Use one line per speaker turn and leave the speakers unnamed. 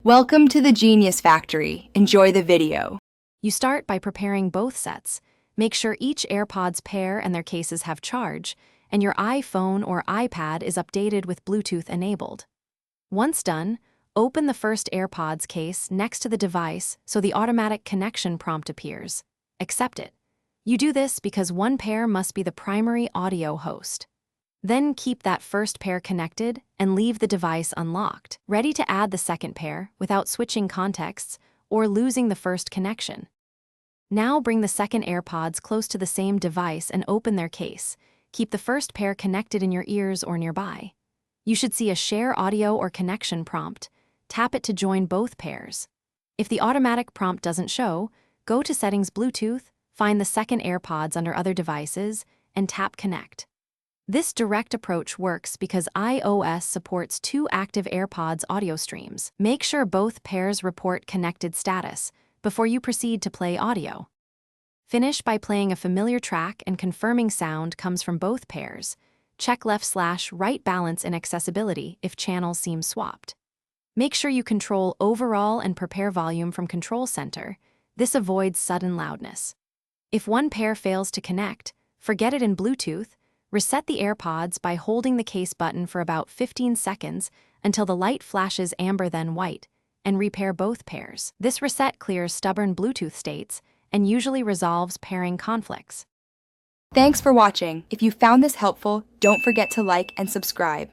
Welcome to the Genius Factory. Enjoy the video.
You start by preparing both sets. Make sure each AirPods pair and their cases have charge, and your iPhone or iPad is updated with Bluetooth enabled. Once done, open the first AirPods case next to the device so the automatic connection prompt appears. Accept it. You do this because one pair must be the primary audio host. Then keep that first pair connected and leave the device unlocked, ready to add the second pair without switching contexts or losing the first connection. Now bring the second AirPods close to the same device and open their case. Keep the first pair connected in your ears or nearby. You should see a share audio or connection prompt. Tap it to join both pairs. If the automatic prompt doesn't show, go to Settings Bluetooth, find the second AirPods under Other Devices, and tap Connect. This direct approach works because iOS supports 2 active AirPods audio streams. Make sure both pairs report connected status before you proceed to play audio. Finish by playing a familiar track and confirming sound comes from both pairs. Check left/right balance in accessibility if channels seem swapped. Make sure you control overall and prepare volume from Control Center. This avoids sudden loudness. If one pair fails to connect, forget it in Bluetooth. Reset the AirPods by holding the case button for about 15 seconds until the light flashes amber then white, and repair both pairs. This reset clears stubborn Bluetooth states and usually resolves pairing conflicts.
Thanks for watching. If you found this helpful, don't forget to like and subscribe.